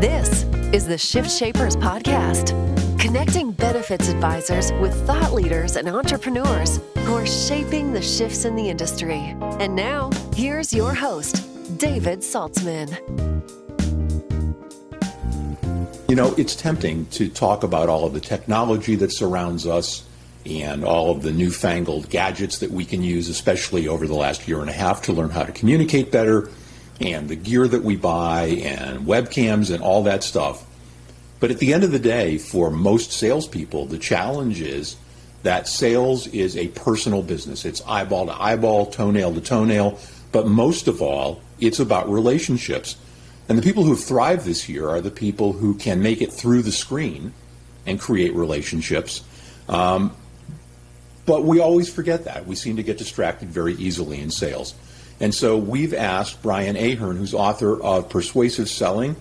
This is the Shift Shapers Podcast, connecting benefits advisors with thought leaders and entrepreneurs who are shaping the shifts in the industry. And now, here's your host, David Saltzman. You know, it's tempting to talk about all of the technology that surrounds us and all of the newfangled gadgets that we can use, especially over the last year and a half, to learn how to communicate better, and the gear that we buy and webcams and all that stuff. But at the end of the day, for most salespeople, the challenge is that sales is a personal business. It's eyeball to eyeball, toenail to toenail, but most of all, it's about relationships. And the people who thrive this year are the people who can make it through the screen and create relationships. But we always forget that. We seem to get distracted very easily in sales. And so we've asked Brian Ahearn, who's author of Persuasive Selling,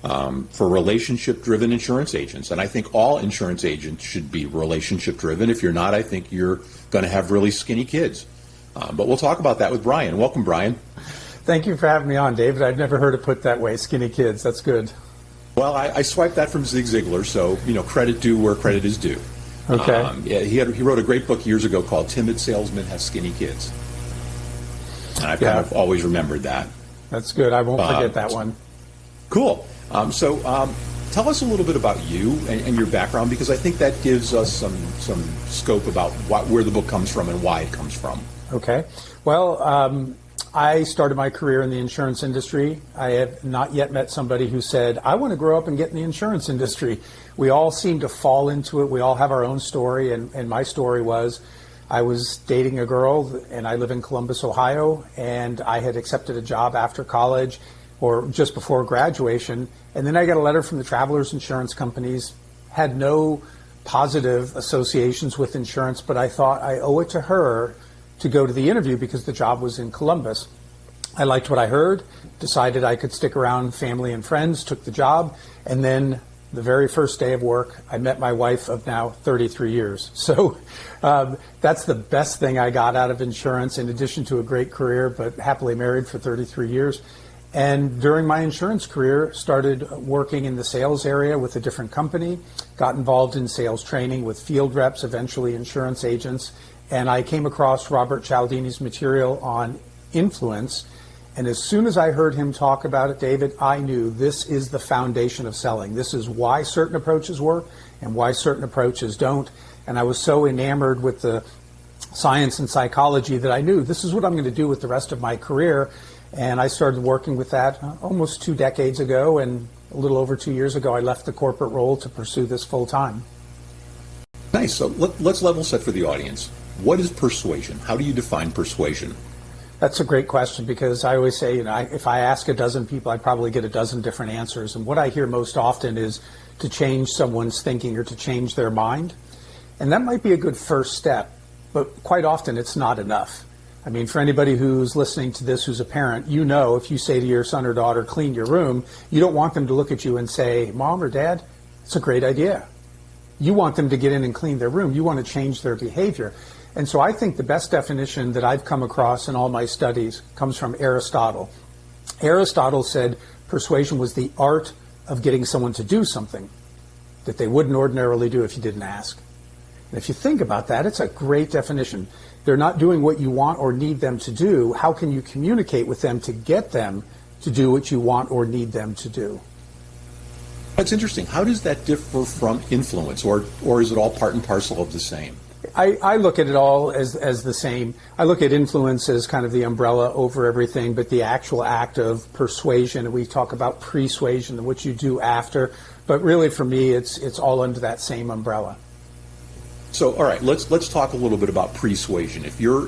for relationship-driven insurance agents. And I think all insurance agents should be relationship-driven. If you're not, I think you're going to have really skinny kids. But we'll talk about that with Brian. Welcome, Brian. Thank you for having me on, David. I've never heard it put that way, skinny kids. That's good. Well, I swiped that from Zig Ziglar, so, credit due where credit is due. Okay. He wrote a great book years ago called Timid Salesmen Have Skinny Kids. And I've kind of always remembered that. That's good. I won't forget that one. Cool. So tell us a little bit about you and your background, because I think that gives us some scope about where the book comes from and why it comes from. Okay. Well, I started my career in the insurance industry. I have not yet met somebody who said, I want to grow up and get in the insurance industry. We all seem to fall into it. We all have our own story, and my story was I was dating a girl, and I live in Columbus, Ohio, and I had accepted a job after college or just before graduation, and then I got a letter from the Travelers Insurance Companies, had no positive associations with insurance, but I thought I owe it to her to go to the interview because the job was in Columbus. I liked what I heard, decided I could stick around, family and friends, took the job, and then the very first day of work, I met my wife of now 33 years. So that's the best thing I got out of insurance, in addition to a great career, but happily married for 33 years. And during my insurance career, started working in the sales area with a different company, got involved in sales training with field reps, eventually insurance agents, and I came across Robert Cialdini's material on influence. And as soon as I heard him talk about it, David, I knew this is the foundation of selling. This is why certain approaches work and why certain approaches don't. And I was so enamored with the science and psychology that I knew this is what I'm going to do with the rest of my career. And I started working with that almost 2 decades ago, and a little over 2 years ago, I left the corporate role to pursue this full time. Nice. So let's level set for the audience. What is persuasion? How do you define persuasion? That's a great question, because I always say, if I ask a dozen people, I probably get a dozen different answers. And what I hear most often is to change someone's thinking or to change their mind. And that might be a good first step, but quite often it's not enough. I mean, for anybody who's listening to this who's a parent, if you say to your son or daughter, clean your room, you don't want them to look at you and say, Mom or Dad, it's a great idea. You want them to get in and clean their room. You want to change their behavior. And so I think the best definition that I've come across in all my studies comes from Aristotle. Aristotle said persuasion was the art of getting someone to do something that they wouldn't ordinarily do if you didn't ask. And if you think about that, it's a great definition. They're not doing what you want or need them to do. How can you communicate with them to get them to do what you want or need them to do? That's interesting. How does that differ from influence, or is it all part and parcel of the same? I look at it all as the same. I look at influence as kind of the umbrella over everything, but the actual act of persuasion, and we talk about persuasion and what you do after, but really for me it's all under that same umbrella. So, all right, let's talk a little bit about persuasion. If you're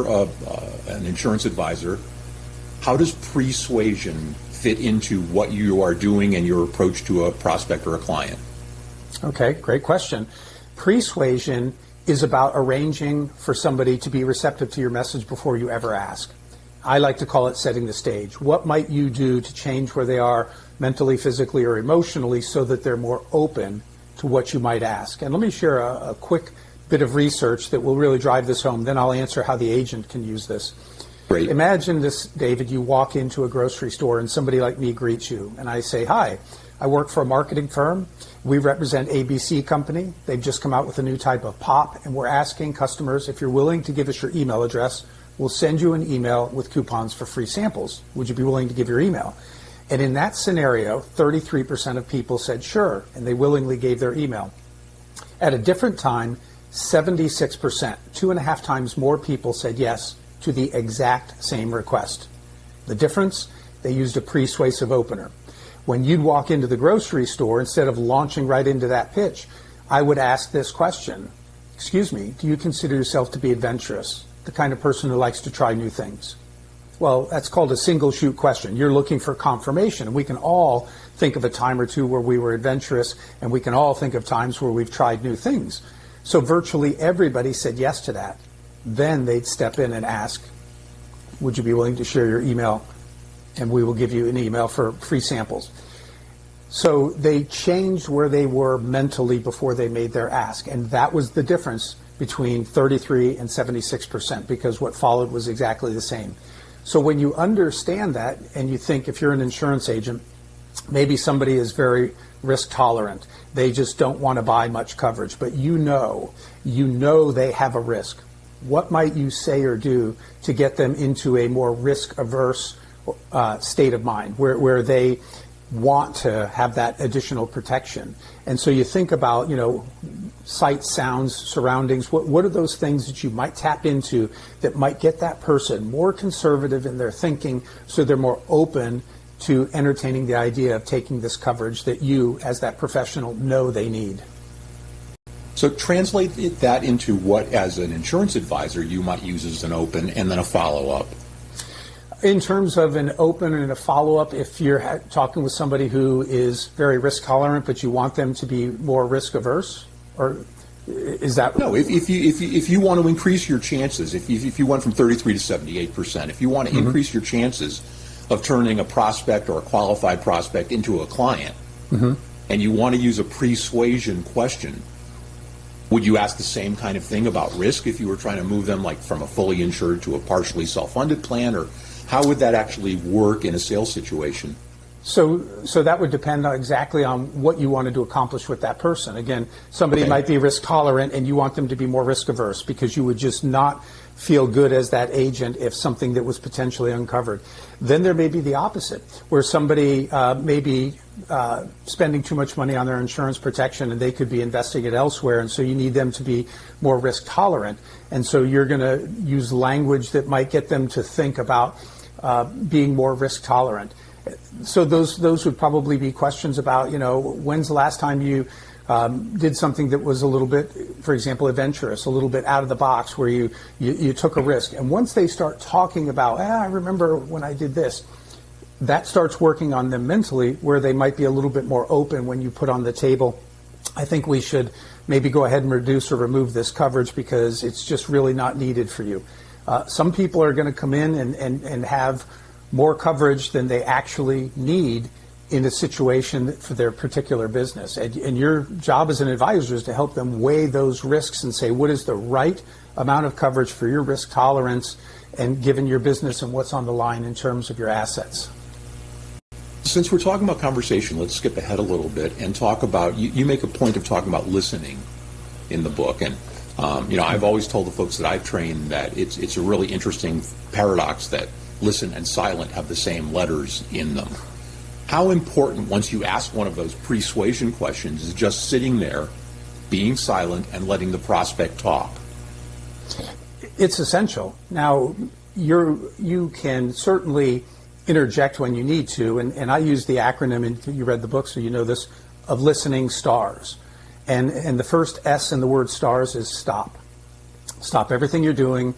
an insurance advisor, how does persuasion fit into what you are doing and your approach to a prospect or a client? Okay, great question. Persuasion is about arranging for somebody to be receptive to your message before you ever ask. I like to call it setting the stage. What might you do to change where they are mentally, physically, or emotionally so that they're more open to what you might ask? And let me share a quick bit of research that will really drive this home. Then I'll answer how the agent can use this. Great. Imagine this, David, you walk into a grocery store and somebody like me greets you. And I say, hi, I work for a marketing firm. We represent ABC Company. They've just come out with a new type of pop, and we're asking customers, if you're willing to give us your email address, we'll send you an email with coupons for free samples. Would you be willing to give your email? And in that scenario, 33% of people said sure, and they willingly gave their email. At a different time, 76%, 2.5 times more people said yes to the exact same request. The difference? They used a persuasive opener. When you'd walk into the grocery store, instead of launching right into that pitch, I would ask this question: excuse me, do you consider yourself to be adventurous, the kind of person who likes to try new things? Well, that's called a single shoot question. You're looking for confirmation, and we can all think of a time or two where we were adventurous, and we can all think of times where we've tried new things. So virtually everybody said yes to that. Then they'd step in and ask, would you be willing to share your email, and we will give you an email for free samples. So they changed where they were mentally before they made their ask, and that was the difference between 33 and 76%, because what followed was exactly the same. So when you understand that, and you think, if you're an insurance agent, maybe somebody is very risk tolerant, they just don't want to buy much coverage, but you know they have a risk. What might you say or do to get them into a more risk averse state of mind, where they want to have that additional protection? And so you think about, sight, sounds, surroundings. What are those things that you might tap into that might get that person more conservative in their thinking, so they're more open to entertaining the idea of taking this coverage that you, as that professional, know they need? So translate that into what, as an insurance advisor, you might use as an open and then a follow-up. In terms of an open and a follow-up, if you're talking with somebody who is very risk tolerant, but you want them to be more risk averse, or is that? No, if you want to increase your chances, if you went from 33 to 78%, if you want to increase your chances of turning a prospect or a qualified prospect into a client, and you want to use a persuasion question, would you ask the same kind of thing about risk if you were trying to move them like from a fully insured to a partially self-funded plan, or how would that actually work in a sales situation? So that would depend exactly on what you wanted to accomplish with that person. Again, somebody might be risk tolerant and you want them to be more risk averse, because you would just not feel good as that agent if something that was potentially uncovered. Then there may be the opposite, where somebody may be spending too much money on their insurance protection and they could be investing it elsewhere, and so you need them to be more risk tolerant. And so you're going to use language that might get them to think about being more risk tolerant. So those would probably be questions about, when's the last time you did something that was a little bit, for example, adventurous, a little bit out of the box, where you took a risk. And once they start talking about, I remember when I did this, that starts working on them mentally, where they might be a little bit more open when you put on the table, I think we should maybe go ahead and reduce or remove this coverage because it's just really not needed for you. Some people are going to come in and have more coverage than they actually need in a situation for their particular business. And your job as an advisor is to help them weigh those risks and say, what is the right amount of coverage for your risk tolerance and given your business and what's on the line in terms of your assets. Since we're talking about conversation, let's skip ahead a little bit and talk about, you make a point of talking about listening in the book. And I've always told the folks that I've trained that it's a really interesting paradox that listen and silent have the same letters in them. How important, once you ask one of those persuasion questions, is just sitting there, being silent, and letting the prospect talk? It's essential. Now, you can certainly interject when you need to, and I use the acronym, and you read the book, so you know this, of listening stars. And the first S in the word stars is stop. Stop everything you're doing.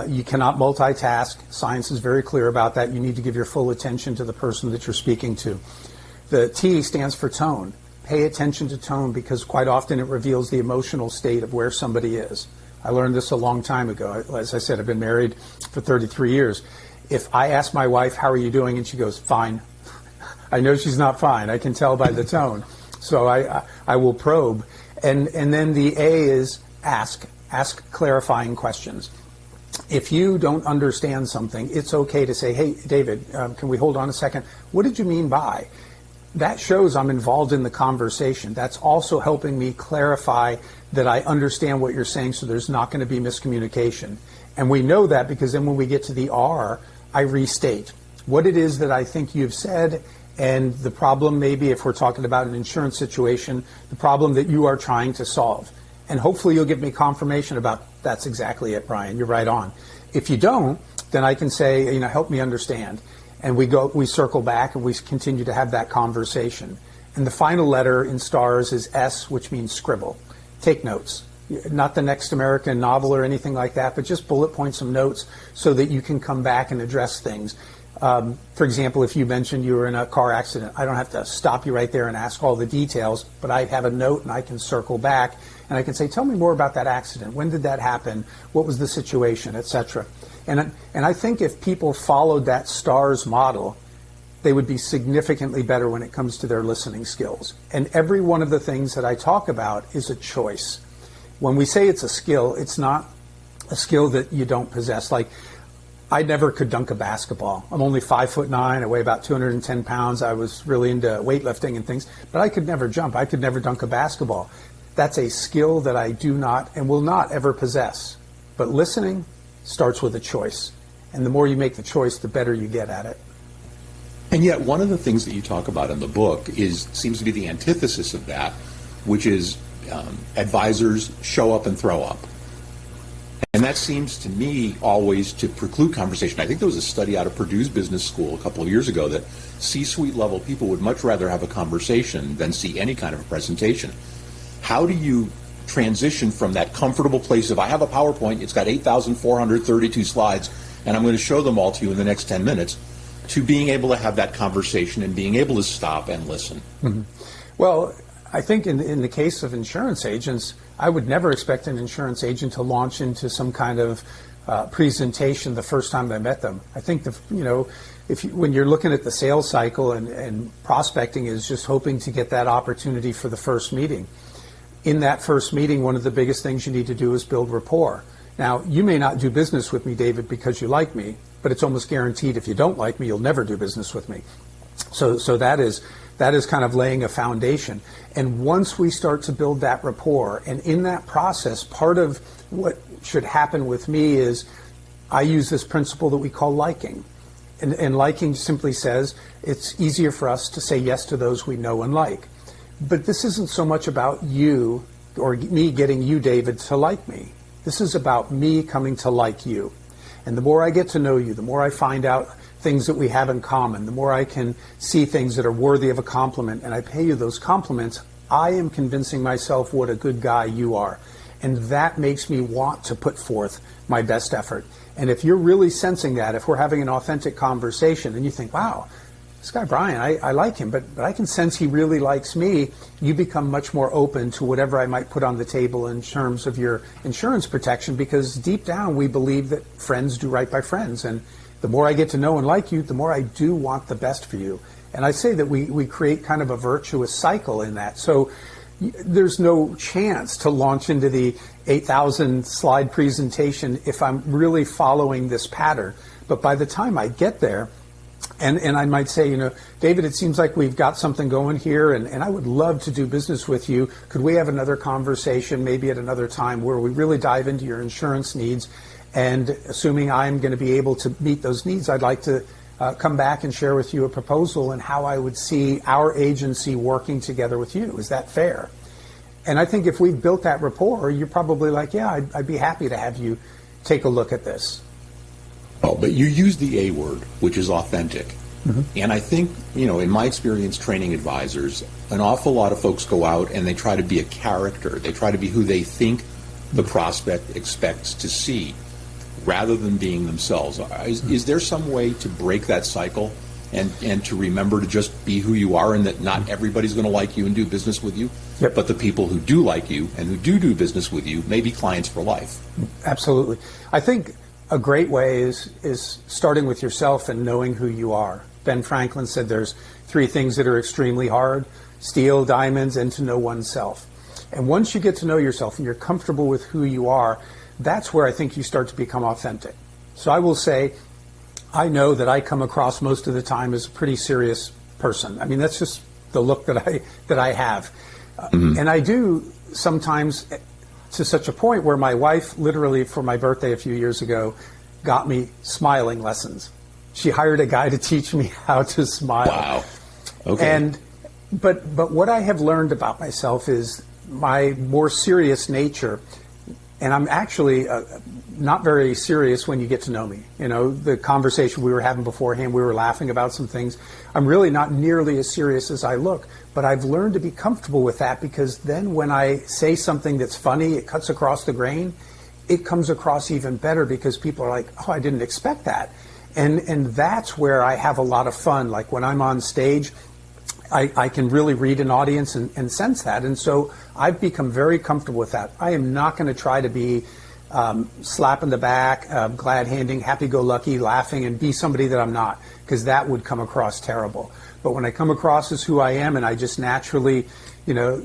You cannot multitask. Science is very clear about that. You need to give your full attention to the person that you're speaking to. The T stands for tone. Pay attention to tone, because quite often it reveals the emotional state of where somebody is. I learned this a long time ago. As I said, I've been married for 33 years. If I ask my wife, how are you doing? And she goes, fine. I know she's not fine. I can tell by the tone. So I will probe. And then the A is ask. Ask clarifying questions. If you don't understand something, it's okay to say, hey, David, can we hold on a second? What did you mean by? that shows I'm involved in the conversation. That's also helping me clarify that I understand what you're saying, so there's not going to be miscommunication. And we know that because then when we get to the R, I restate what it is that I think you've said, and the problem maybe, if we're talking about an insurance situation, the problem that you are trying to solve. And hopefully you'll give me confirmation about that's exactly it, Brian, you're right on. If you don't, then I can say, help me understand. And we circle back and we continue to have that conversation. And the final letter in stars is S, which means scribble. Take notes. Not the next American novel or anything like that, but just bullet point some notes so that you can come back and address things. For example, if you mentioned you were in a car accident, I don't have to stop you right there and ask all the details, but I have a note and I can circle back and I can say, tell me more about that accident. When did that happen? What was the situation, etc. And I think if people followed that STARS model, they would be significantly better when it comes to their listening skills. And every one of the things that I talk about is a choice. When we say it's a skill, it's not a skill that you don't possess. Like, I never could dunk a basketball. I'm only 5'9", I weigh about 210 pounds. I was really into weightlifting and things, but I could never jump. I could never dunk a basketball. That's a skill that I do not and will not ever possess. But listening starts with a choice. And the more you make the choice, the better you get at it. And yet one of the things that you talk about in the book seems to be the antithesis of that, which is advisors show up and throw up. And that seems to me always to preclude conversation. I think there was a study out of Purdue's business school a couple of years ago that C-suite level people would much rather have a conversation than see any kind of a presentation. How do you transition from that comfortable place of I have a PowerPoint, it's got 8,432 slides, and I'm going to show them all to you in the next 10 minutes, to being able to have that conversation and being able to stop and listen? Mm-hmm. Well, I think in the case of insurance agents, I would never expect an insurance agent to launch into some kind of presentation the first time I met them. I think when you're looking at the sales cycle and prospecting is just hoping to get that opportunity for the first meeting. In that first meeting, one of the biggest things you need to do is build rapport. Now, you may not do business with me, David, because you like me, but it's almost guaranteed if you don't like me, you'll never do business with me. So that is kind of laying a foundation. And once we start to build that rapport, and in that process, part of what should happen with me is I use this principle that we call liking. And liking simply says it's easier for us to say yes to those we know and like. But this isn't so much about you or me getting you, David, to like me. This is about me coming to like you. And the more I get to know you, the more I find out things that we have in common, the more I can see things that are worthy of a compliment, and I pay you those compliments, I am convincing myself what a good guy you are. And that makes me want to put forth my best effort. And if you're really sensing that, if we're having an authentic conversation and you think, wow, this guy Brian, I like him, but I can sense he really likes me, you become much more open to whatever I might put on the table in terms of your insurance protection, because deep down we believe that friends do right by friends. And the more I get to know and like you, the more I do want the best for you. And I say that we create kind of a virtuous cycle in that. So there's no chance to launch into the 8,000 slide presentation if I'm really following this pattern. But by the time I get there, and I might say, David, it seems like we've got something going here, and I would love to do business with you. Could we have another conversation, maybe at another time, where we really dive into your insurance needs? And assuming I'm going to be able to meet those needs, I'd like to come back and share with you a proposal and how I would see our agency working together with you. Is that fair? And I think if we've built that rapport, you're probably like, yeah, I'd be happy to have you take a look at this. Oh, but you use the A word, which is authentic. Mm-hmm. And I think, in my experience training advisors, an awful lot of folks go out and they try to be a character. They try to be who they think the prospect expects to see, rather than being themselves. Is there some way to break that cycle and to remember to just be who you are, and that not everybody's going to like you and do business with you, yep, but the people who do like you and who do business with you may be clients for life? Absolutely. I think a great way is starting with yourself and knowing who you are. Ben Franklin said there's 3 things that are extremely hard: steel, diamonds, and to know oneself. And once you get to know yourself and you're comfortable with who you are, that's where I think you start to become authentic. So I will say, I know that I come across most of the time as a pretty serious person. I mean, that's just the look that I have. And I do sometimes to such a point where my wife literally for my birthday a few years ago got me smiling lessons. She hired a guy to teach me how to smile. Wow. Okay. But what I have learned about myself is my more serious nature, and I'm actually not very serious when you get to know me. You know, the conversation we were having beforehand, we were laughing about some things. I'm really not nearly as serious as I look, but I've learned to be comfortable with that, because then when I say something that's funny, it cuts across the grain, it comes across even better because people are like, oh, I didn't expect that. And that's where I have a lot of fun. Like when I'm on stage, I can really read an audience and sense that. And so I've become very comfortable with that. I am not going to try to be slap in the back, glad-handing, happy-go-lucky, laughing, and be somebody that I'm not, because that would come across terrible. But when I come across as who I am and I just naturally,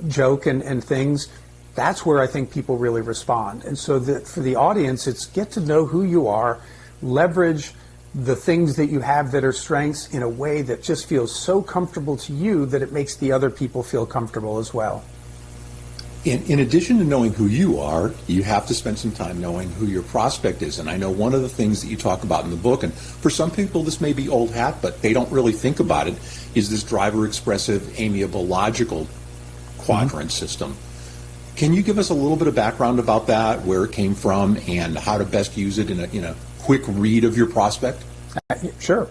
joke and things, that's where I think people really respond. And so for the audience, it's get to know who you are, leverage the things that you have that are strengths in a way that just feels so comfortable to you that it makes the other people feel comfortable as well. In addition to knowing who you are, you have to spend some time knowing who your prospect is. And I know one of the things that you talk about in the book, and for some people this may be old hat, but they don't really think about it, is this driver, expressive, amiable, logical quadrant system. Can you give us a little bit of background about that, where it came from, and how to best use it in a quick read of your prospect? Sure.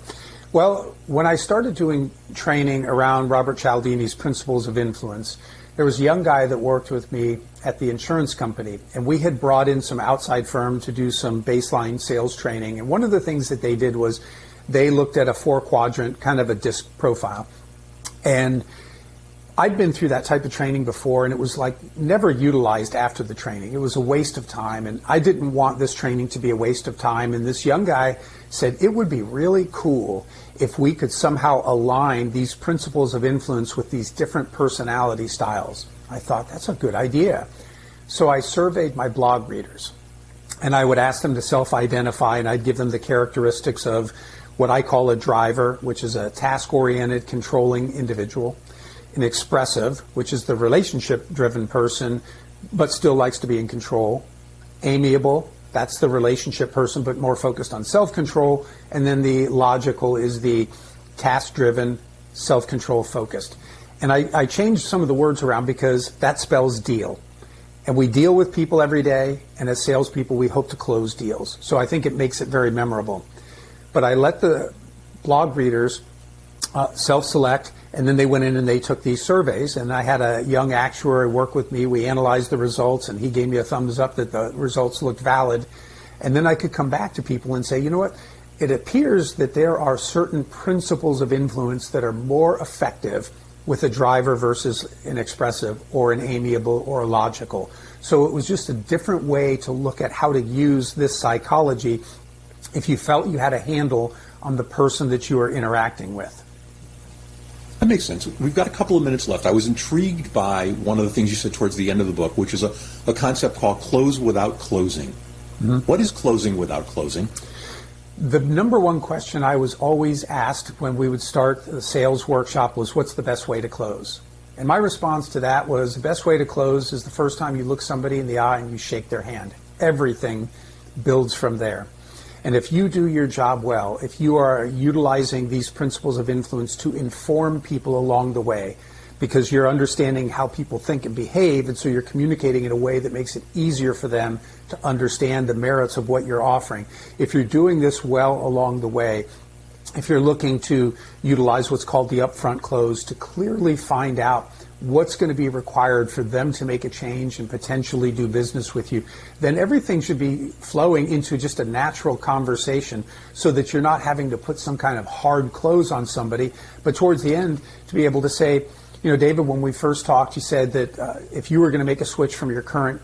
Well, when I started doing training around Robert Cialdini's Principles of Influence, there was a young guy that worked with me at the insurance company, and we had brought in some outside firm to do some baseline sales training. And one of the things that they did was they looked at a 4-quadrant kind of a disc profile. And I'd been through that type of training before, and it was like never utilized after the training. It was a waste of time, and I didn't want this training to be a waste of time. And this young guy said it would be really cool if we could somehow align these principles of influence with these different personality styles. I thought, that's a good idea. So I surveyed my blog readers, and I would ask them to self-identify, and I'd give them the characteristics of what I call a driver, which is a task-oriented, controlling individual, an expressive, which is the relationship-driven person, but still likes to be in control. Amiable, that's the relationship person, but more focused on self-control. And then the logical is the task-driven, self-control focused. And I changed some of the words around because that spells deal. And we deal with people every day, and as salespeople, we hope to close deals. So I think it makes it very memorable. But I let the blog readers self-select, and then they went in and they took these surveys, and I had a young actuary work with me. We analyzed the results, and he gave me a thumbs up that the results looked valid. And then I could come back to people and say, you know what, it appears that there are certain principles of influence that are more effective with a driver versus an expressive or an amiable or a logical. So it was just a different way to look at how to use this psychology if you felt you had a handle on the person that you are interacting with. That makes sense. We've got a couple of minutes left. I was intrigued by one of the things you said towards the end of the book, which is a concept called close without closing. Mm-hmm. What is closing without closing? The number one question I was always asked when we would start the sales workshop was, what's the best way to close? And my response to that was, the best way to close is the first time you look somebody in the eye and you shake their hand. Everything builds from there. And if you do your job well, if you are utilizing these principles of influence to inform people along the way, because you're understanding how people think and behave, and so you're communicating in a way that makes it easier for them to understand the merits of what you're offering. If you're doing this well along the way, if you're looking to utilize what's called the Upfront Close to clearly find out what's going to be required for them to make a change and potentially do business with you, then everything should be flowing into just a natural conversation so that you're not having to put some kind of hard close on somebody, but towards the end to be able to say, David, when we first talked, you said that if you were going to make a switch from your current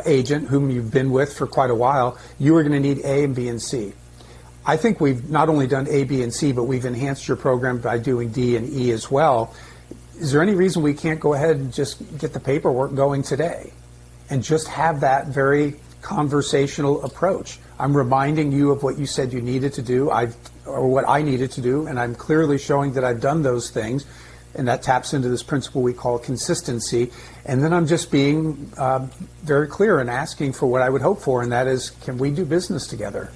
agent, whom you've been with for quite a while, you were going to need A and B and C. I think we've not only done A, B, and C, but we've enhanced your program by doing D and E as well. Is there any reason we can't go ahead and just get the paperwork going today and just have that very conversational approach? I'm reminding you of what you said you needed to do, or what I needed to do, and I'm clearly showing that I've done those things. and that taps into this principle we call consistency. And then I'm just being very clear and asking for what I would hope for, and that is, can we do business together?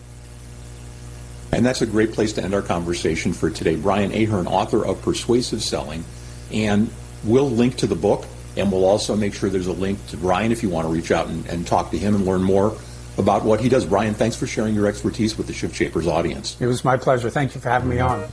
And that's a great place to end our conversation for today. Brian Ahearn, author of Persuasive Selling, and we'll link to the book, and we'll also make sure there's a link to Brian if you want to reach out and talk to him and learn more about what he does. Brian, thanks for sharing your expertise with the Shift Shapers audience. It was my pleasure. Thank you for having me on.